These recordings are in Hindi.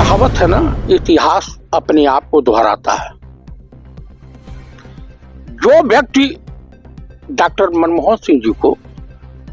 कहावत है ना, इतिहास अपने आप को दोहराता है। जो व्यक्ति डॉक्टर मनमोहन सिंह जी को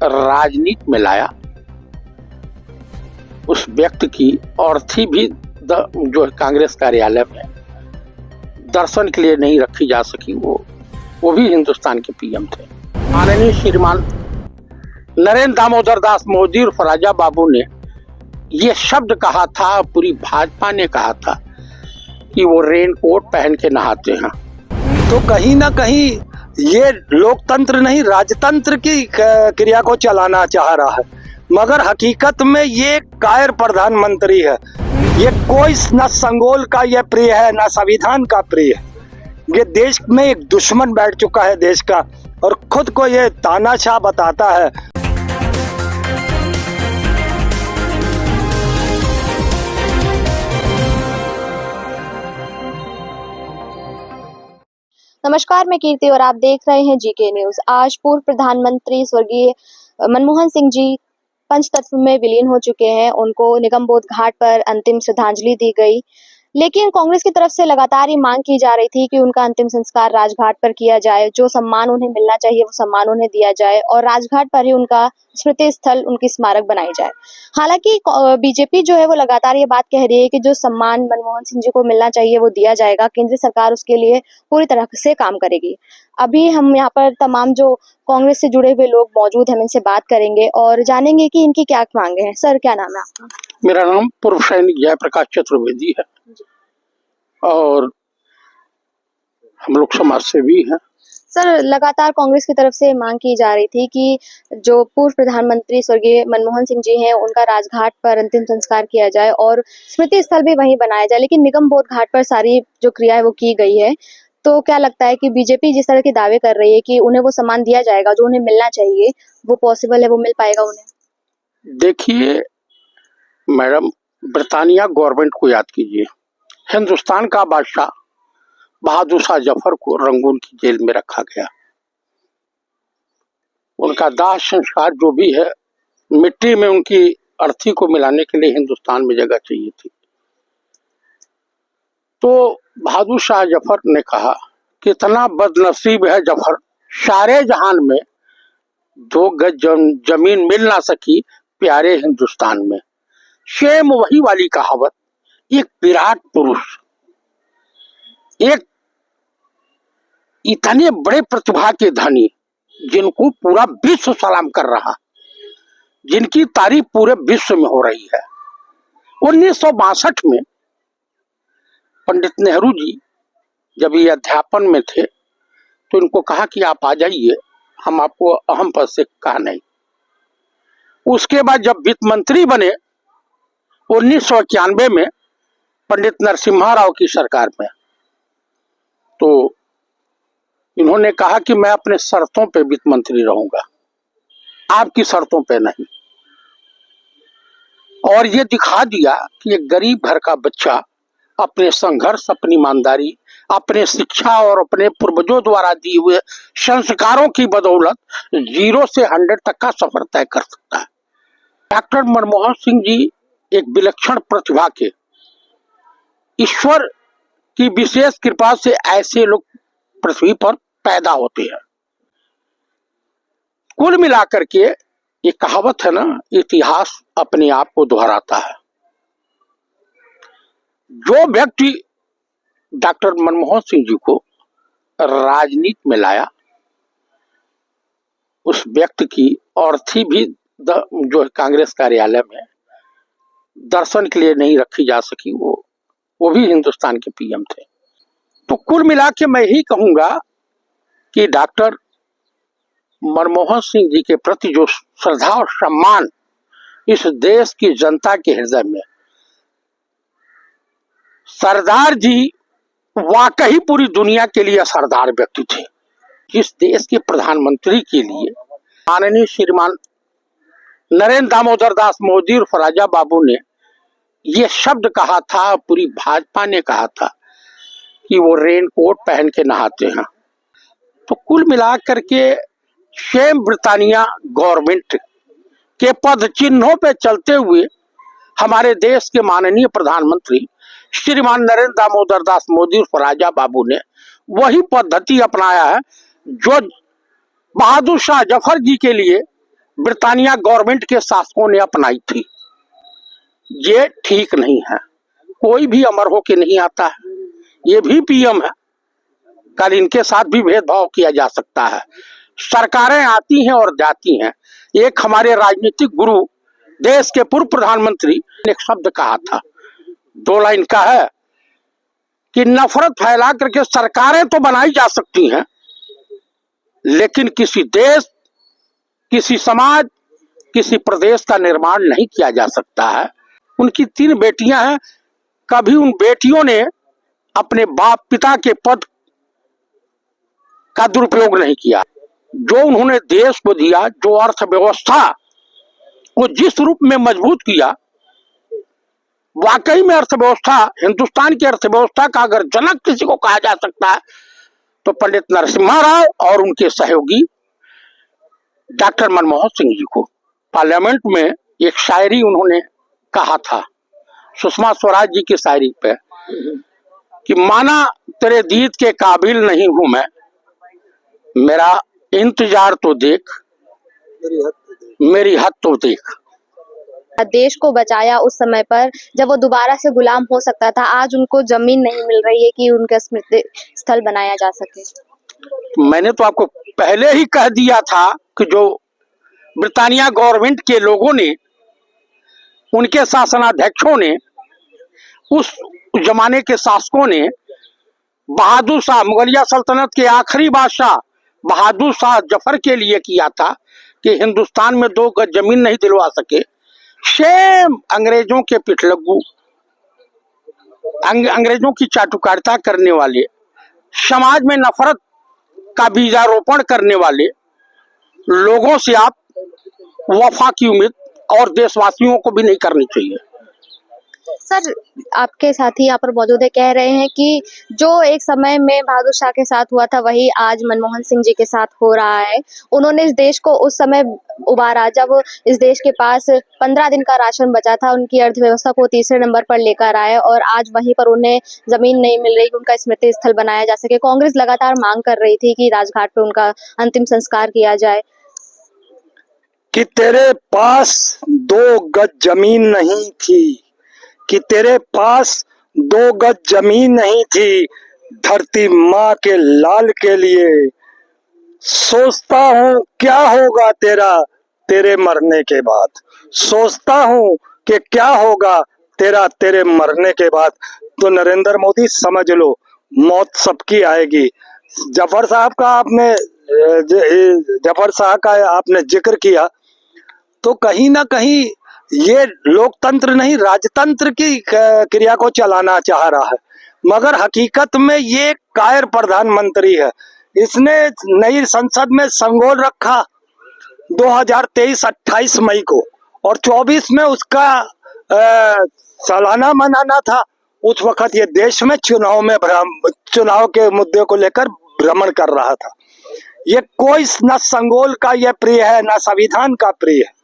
राजनीति में लाया, उस व्यक्ति की अर्थी भी जो कांग्रेस कार्यालय में दर्शन के लिए नहीं रखी जा सकी। वो भी हिंदुस्तान के पीएम थे। माननीय श्रीमान नरेंद्र दामोदर दास मोदी और राजा बाबू ने ये शब्द कहा था, पूरी भाजपा ने कहा था कि वो रेनकोट पहन के नहाते हैं। तो कहीं ना कहीं ये लोकतंत्र नहीं, राजतंत्र की क्रिया को चलाना चाह रहा है, मगर हकीकत में ये कायर प्रधानमंत्री है। ये कोई न संगोल का ये प्रिय है, न संविधान का प्रिय है। ये देश में एक दुश्मन बैठ चुका है देश का, और खुद को ये तानाशाह बताता है। नमस्कार, मैं कीर्ति और आप देख रहे हैं जीके न्यूज। आज पूर्व प्रधानमंत्री स्वर्गीय मनमोहन सिंह जी पंचतत्व में विलीन हो चुके हैं। उनको निगमबोध घाट पर अंतिम श्रद्धांजलि दी गई, लेकिन कांग्रेस की तरफ से लगातार ये मांग की जा रही थी कि उनका अंतिम संस्कार राजघाट पर किया जाए। जो सम्मान उन्हें मिलना चाहिए वो सम्मान उन्हें दिया जाए और राजघाट पर ही उनका स्मृति स्थल, उनकी स्मारक बनाई जाए। हालांकि बीजेपी जो है वो लगातार ये बात कह रही है कि जो सम्मान मनमोहन सिंह जी को मिलना चाहिए वो दिया जाएगा। केंद्र सरकार उसके लिए पूरी तरह से काम करेगी। अभी हम यहाँ पर तमाम जो कांग्रेस से जुड़े हुए लोग मौजूद हैं, हम इनसे बात करेंगे और जानेंगे कि इनकी क्या मांगे हैं। सर, क्या नाम है आपका? मेरा नाम पूर्व सैनिक जयप्रकाश चतुर्वेदी है और हम लोग समाज सेवी हैं। सर, लगातार कांग्रेस की तरफ से मांग की जा रही थी कि जो पूर्व प्रधानमंत्री स्वर्गीय मनमोहन सिंह जी हैं उनका राजघाट पर अंतिम संस्कार किया जाए और स्मृति स्थल भी वहीं बनाया जाए, लेकिन निगमबोध घाट पर सारी जो क्रिया है वो की गई है। तो क्या लगता है कि बीजेपी जिस तरह के दावे कर रही है कि उन्हें वो सम्मान दिया जाएगा जो उन्हें मिलना चाहिए, वो पॉसिबल है, वो मिल पाएगा उन्हें? देखिए मैडम, ब्रिटानिया गवर्नमेंट को याद कीजिए। हिंदुस्तान का बादशाह बहादुर शाह जफर को रंगून की जेल में रखा गया। उनका दाह संस्कार जो भी है, मिट्टी में उनकी अर्थी को मिलाने के लिए हिंदुस्तान में जगह चाहिए थी। तो बहादुर शाह जफर ने कहा, कितना बदनसीब है जफर, सारे जहान में 2 गज जमीन मिल ना सकी प्यारे हिंदुस्तान में। सेम वही वाली कहावत, एक विराट पुरुष, एक इतने बड़े प्रतिभा के धनी, जिनको पूरा विश्व सलाम कर रहा, जिनकी तारीफ पूरे विश्व में हो रही है। 1962 में पंडित नेहरू जी जब ये अध्यापन में थे तो इनको कहा कि आप आ जाइए, हम आपको अहम पद से कहा नहीं। उसके बाद जब वित्त मंत्री बने 1991 में पंडित नरसिम्हा राव की सरकार में, तो इन्होंने कहा कि मैं अपने शर्तों पे वित्त मंत्री रहूंगा, आपकी शर्तों पे नहीं। और ये दिखा दिया कि एक गरीब घर का बच्चा अपने संघर्ष, अपनी ईमानदारी, अपने शिक्षा और अपने पूर्वजों द्वारा दिए हुए संस्कारों की बदौलत 0 से 100 तक का सफर तय कर सकता है। डॉक्टर मनमोहन सिंह जी एक विलक्षण प्रतिभा के, ईश्वर की विशेष कृपा से ऐसे लोग पृथ्वी पर पैदा होते हैं। कुल मिलाकर के ये कहावत है ना, इतिहास अपने आप को दोहराता है। जो व्यक्ति डॉक्टर मनमोहन सिंह जी को राजनीति में लाया, उस व्यक्ति की अर्थी भी जो कांग्रेस कार्यालय में दर्शन के लिए नहीं रखी जा सकी। वो भी हिंदुस्तान के पीएम थे। तो कुल मिला के मैं यही कहूंगा कि डॉक्टर मनमोहन सिंह जी के प्रति जो श्रद्धा और सम्मान इस देश की जनता के हृदय में, सरदार जी वाकई पूरी दुनिया के लिए सरदार व्यक्ति थे। इस देश के प्रधानमंत्री के लिए माननीय श्रीमान नरेंद्र दामोदर दास मोदी और राजा बाबू ने ये शब्द कहा था, पूरी भाजपा ने कहा था कि वो रेनकोट पहन के नहाते हैं। तो कुल मिलाकर के सेम ब्रिटानिया गवर्नमेंट के पद चिन्हों पे चलते हुए हमारे देश के माननीय प्रधानमंत्री श्रीमान नरेंद्र दामोदर दास मोदी उर्फ राजा बाबू ने वही पद्धति अपनाया है जो बहादुर शाह जफर जी के लिए ब्रिटानिया गवर्नमेंट के शासकों ने अपनाई थी। ये ठीक नहीं है। कोई भी अमर होके नहीं आता है, ये भी पीएम है, कल इनके साथ भी भेदभाव किया जा सकता है। सरकारें आती हैं और जाती हैं। एक हमारे राजनीतिक गुरु देश के पूर्व प्रधानमंत्री ने एक शब्द कहा था, 2 लाइन का है कि नफरत फैला करके सरकारें तो बनाई जा सकती हैं, लेकिन किसी देश, किसी समाज, किसी प्रदेश का निर्माण नहीं किया जा सकता है। उनकी 3 बेटियां हैं, कभी उन बेटियों ने अपने बाप पिता के पद का दुरुपयोग नहीं किया। जो उन्होंने देश को दिया, जो अर्थव्यवस्था को जिस रूप में मजबूत किया, वाकई में अर्थव्यवस्था, हिंदुस्तान की अर्थव्यवस्था का अगर जनक किसी को कहा जा सकता है तो पंडित नरसिम्हा राव और उनके सहयोगी डॉक्टर मनमोहन सिंह जी को। पार्लियामेंट में एक शायरी उन्होंने कहा था सुषमा स्वराज जी की शायरी पे कि माना तेरे दीद के काबिल नहीं हूं मैं, मेरा इंतजार तो देख, मेरी हद तो देख। देश को बचाया उस समय पर जब वो दोबारा से गुलाम हो सकता था। आज उनको जमीन नहीं मिल रही है कि उनका स्मृति स्थल बनाया जा सके। मैंने तो आपको पहले ही कह दिया था कि जो ब्रिटानिया गवर्नमेंट के लोगों ने, उनके शासनाध्यक्षों ने, उस जमाने के शासकों ने बहादुर शाह, मुगलिया सल्तनत के आखिरी बादशाह बहादुर शाह जफर के लिए किया था कि हिंदुस्तान में 2 गज जमीन नहीं दिलवा सके। सेम अंग्रेजों के पिछलग्गू, अंग्रेजों की चाटुकारिता करने वाले, समाज में नफरत का बीजारोपण करने वाले लोगों से आप वफा की उम्मीद और देशवासियों को भी नहीं करनी चाहिए। सर, आपके साथी यहाँ पर मौजूद है, कह रहे हैं कि जो एक समय में बहादुर शाह के साथ हुआ था वही आज मनमोहन सिंह जी के साथ हो रहा है। उन्होंने इस देश को उस समय उबारा जब इस देश के पास 15 दिन का राशन बचा था, उनकी अर्थव्यवस्था को तीसरे नंबर पर लेकर आए और आज वहीं पर उन्हें जमीन नहीं मिल रही कि उनका स्मृति स्थल बनाया जा सके। कांग्रेस लगातार मांग कर रही थी कि राजघाट पे उनका अंतिम संस्कार किया जाए। कि तेरे पास 2 गज जमीन नहीं थी, कि तेरे पास 2 गज जमीन नहीं थी, धरती माँ के लाल के लिए सोचता हूँ क्या होगा तेरा तेरे मरने के बाद, सोचता हूँ कि क्या होगा तेरा तेरे मरने के बाद। तो नरेंद्र मोदी समझ लो, मौत सबकी आएगी। जफर साहब का आपने जिक्र किया, तो कहीं ना कहीं ये लोकतंत्र नहीं राजतंत्र की क्रिया को चलाना चाह रहा है, मगर हकीकत में ये कायर प्रधानमंत्री है। इसने नई संसद में संगोल रखा 2023 28 मई को और 24 में उसका सालाना मनाना था। उस वक्त ये देश में चुनाव के मुद्दे को लेकर भ्रमण कर रहा था। ये कोई न संगोल का ये प्रिय है, न संविधान का प्रिय है।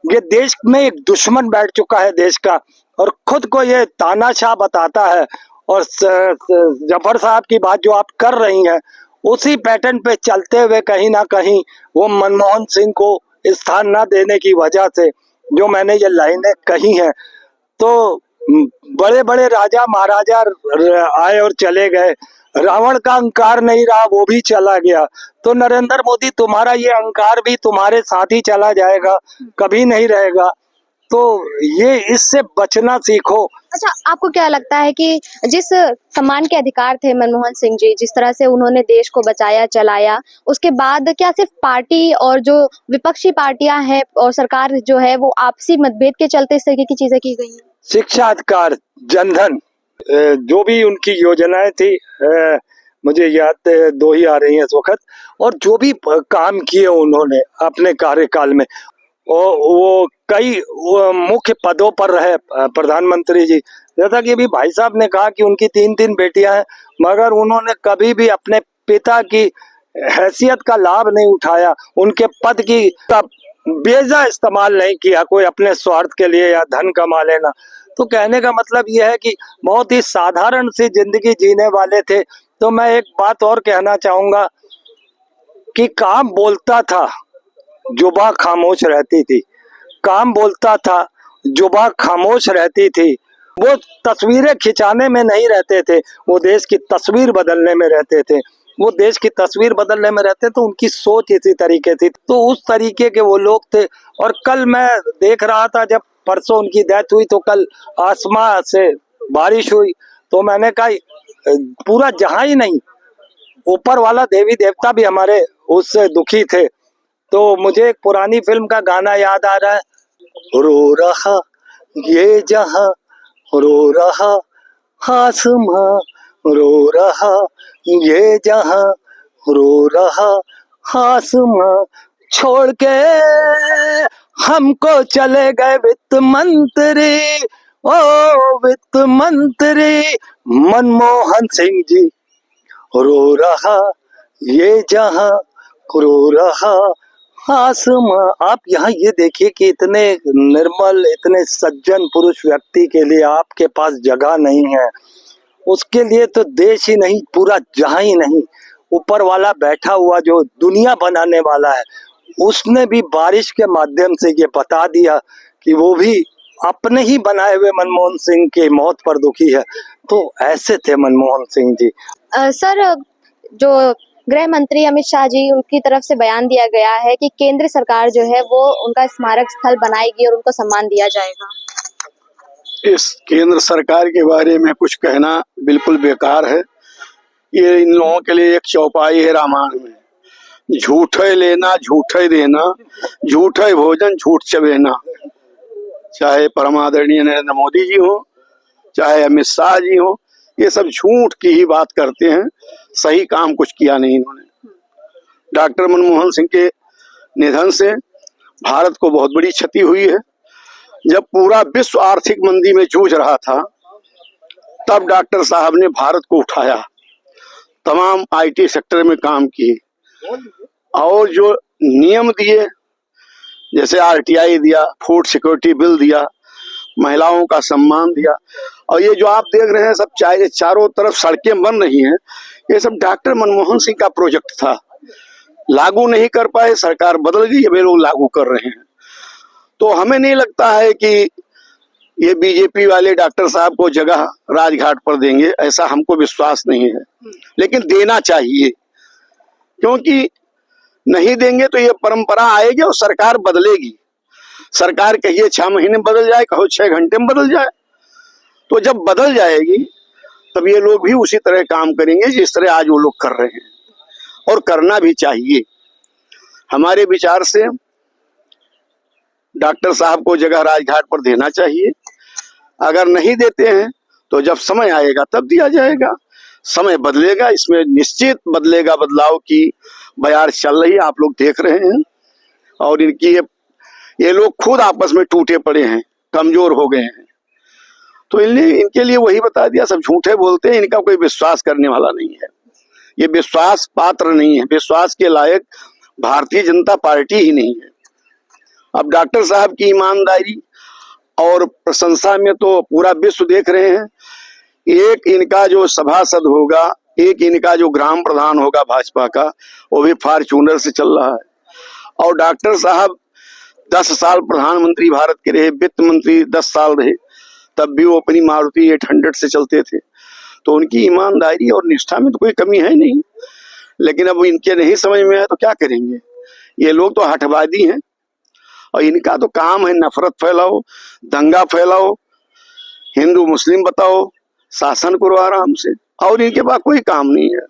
ये देश में एक दुश्मन बैठ चुका है देश का, और खुद को ये तानाशाह बताता है। और जफर साहब की बात जो आप कर रही हैं, उसी पैटर्न पे चलते हुए कहीं ना कहीं वो मनमोहन सिंह को स्थान न देने की वजह से जो मैंने ये लाइनें कही हैं, तो बड़े बड़े राजा महाराजा आए और चले गए, रावण का अहंकार नहीं रहा, वो भी चला गया। तो नरेंद्र मोदी, तुम्हारा ये अहंकार भी तुम्हारे साथ ही चला जाएगा, कभी नहीं रहेगा। तो ये इससे बचना सीखो। अच्छा, आपको क्या लगता है कि जिस सम्मान के अधिकार थे मनमोहन सिंह जी, जिस तरह से उन्होंने देश को बचाया चलाया, उसके बाद क्या सिर्फ पार्टी और जो विपक्षी पार्टियां हैं और सरकार जो है वो आपसी मतभेद के चलते इस तरीके की चीजें की गई हैं? शिक्षा अधिकार, जनधन, जो भी उनकी योजनाएं थी, मुझे याद 2 ही आ रही हैं इस वक्त, और जो भी काम किए उन्होंने अपने कार्यकाल में, वो कई मुख्य पदों पर रहे प्रधानमंत्री जी। जैसा कि अभी भाई साहब ने कहा कि उनकी 3 बेटियां हैं, मगर उन्होंने कभी भी अपने पिता की हैसियत का लाभ नहीं उठाया, उनके पद की बेजा इस्तेमाल नहीं किया, कोई अपने स्वार्थ के लिए या धन कमा लेना। तो कहने का मतलब यह है कि बहुत ही साधारण सी जिंदगी जीने वाले थे। तो मैं एक बात और कहना चाहूंगा कि काम बोलता था, जुबान खामोश रहती थी। काम बोलता था, जुबान खामोश रहती थी। वो तस्वीरें खिंचाने में नहीं रहते थे, वो देश की तस्वीर बदलने में रहते थे। वो देश की तस्वीर बदलने में रहते तो उनकी सोच इसी तरीके थी। तो उस तरीके के वो लोग थे। और कल मैं देख रहा था, जब परसों उनकी डेथ हुई तो कल आसमां से बारिश हुई। तो मैंने कहा पूरा जहां ही नहीं, ऊपर वाला देवी देवता भी हमारे उससे दुखी थे। तो मुझे एक पुरानी फिल्म का गाना याद आ रहा है, रो रहा ये जहां, रो रहा आसमां, रो रहा ये जहां, रो रहा आसमां, छोड़ के हमको चले गए वित्त मंत्री, ओ वित्त मंत्री मनमोहन सिंह जी। रो रहा ये जहां, रो रहा आसमां। आप यहाँ ये देखिए कि इतने निर्मल, इतने सज्जन पुरुष व्यक्ति के लिए आपके पास जगह नहीं है। उसके लिए तो देश ही नहीं, पूरा जहां ही नहीं, ऊपर वाला बैठा हुआ जो दुनिया बनाने वाला है, उसने भी बारिश के माध्यम से ये बता दिया कि वो भी अपने ही बनाए हुए मनमोहन सिंह की मौत पर दुखी है। तो ऐसे थे मनमोहन सिंह जी। सर, जो गृह मंत्री अमित शाह जी, उनकी तरफ से बयान दिया गया है कि केंद्र सरकार जो है वो उनका स्मारक स्थल बनाएगी और उनको सम्मान दिया जाएगा। इस केंद्र सरकार के बारे में कुछ कहना बिल्कुल बेकार है। ये इन लोगों के लिए एक चौपाई है रामायण में, झूठे लेना झूठे देना, झूठे भोजन झूठ चबेना। चाहे परमादरणीय नरेंद्र मोदी जी हो, चाहे अमित शाह जी हो, ये सब झूठ की ही बात करते हैं। सही काम कुछ किया नहीं इन्होंने। डॉक्टर मनमोहन सिंह के निधन से भारत को बहुत बड़ी क्षति हुई है। जब पूरा विश्व आर्थिक मंदी में जूझ रहा था, तब डॉक्टर साहब ने भारत को उठाया, तमाम आईटी सेक्टर में काम किए और जो नियम दिए, जैसे आरटीआई दिया, फूड सिक्योरिटी बिल दिया, महिलाओं का सम्मान दिया। और ये जो आप देख रहे हैं सब चारों तरफ सड़कें बन रही हैं, ये सब डॉक्टर मनमोहन सिंह का प्रोजेक्ट था। लागू नहीं कर पाए, सरकार बदल गई, अब ये लोग लागू कर रहे हैं। तो हमें नहीं लगता है कि ये बीजेपी वाले डॉक्टर साहब को जगह राजघाट पर देंगे, ऐसा हमको विश्वास नहीं है। लेकिन देना चाहिए, क्योंकि नहीं देंगे तो ये परंपरा आएगी और सरकार बदलेगी। सरकार कहिए 6 महीने में बदल जाए, कहो 6 घंटे में बदल जाए। तो जब बदल जाएगी तब ये लोग भी उसी तरह काम करेंगे जिस तरह आज वो लोग कर रहे हैं, और करना भी चाहिए। हमारे विचार से डॉक्टर साहब को जगह राजघाट पर देना चाहिए। अगर नहीं देते हैं तो जब समय आएगा तब दिया जाएगा। समय बदलेगा, इसमें निश्चित बदलेगा, बदलाव की बयार चल रही है, आप लोग देख रहे हैं। और इनकी ये लोग खुद आपस में टूटे पड़े हैं, कमजोर हो गए हैं। तो इनके लिए वही बता दिया, सब झूठे बोलते हैं, इनका कोई विश्वास करने वाला नहीं है। ये विश्वास पात्र नहीं है, विश्वास के लायक भारतीय जनता पार्टी ही नहीं है। अब डॉक्टर साहब की ईमानदारी और प्रशंसा में तो पूरा विश्व देख रहे हैं। एक इनका जो सभासद होगा, एक इनका जो ग्राम प्रधान होगा भाजपा का, वो भी फॉर्च्यूनर से चल रहा है। और डॉक्टर साहब 10 साल प्रधानमंत्री भारत के रहे, वित्त मंत्री 10 साल रहे, तब भी वो अपनी मारुति 800 से चलते थे। तो उनकी ईमानदारी और निष्ठा में तो कोई कमी है नहीं। लेकिन अब इनके नहीं समझ में आए तो क्या करेंगे। ये लोग तो हठवादी हैं और इनका तो काम है नफरत फैलाओ, दंगा फैलाओ, हिंदू मुस्लिम बताओ, शासन करो आराम से, और इनके पास कोई काम नहीं है।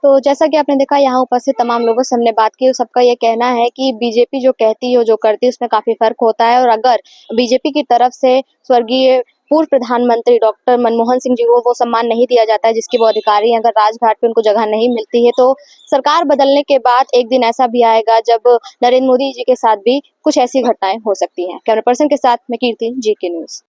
तो जैसा कि आपने देखा, यहाँ उपस्थित तमाम लोगों से हमने बात की, सबका ये कहना है कि बीजेपी जो कहती है, जो करती है, उसमें काफी फर्क होता है। और अगर बीजेपी की तरफ से स्वर्गीय पूर्व प्रधानमंत्री डॉक्टर मनमोहन सिंह जी को वो सम्मान नहीं दिया जाता है जिसकी वो अधिकारी हैं, अगर राजघाट पे उनको जगह नहीं मिलती है, तो सरकार बदलने के बाद एक दिन ऐसा भी आएगा जब नरेंद्र मोदी जी के साथ भी कुछ ऐसी घटनाएं हो सकती हैं। कैमरा पर्सन के साथ मैं कीर्ति, GK न्यूज।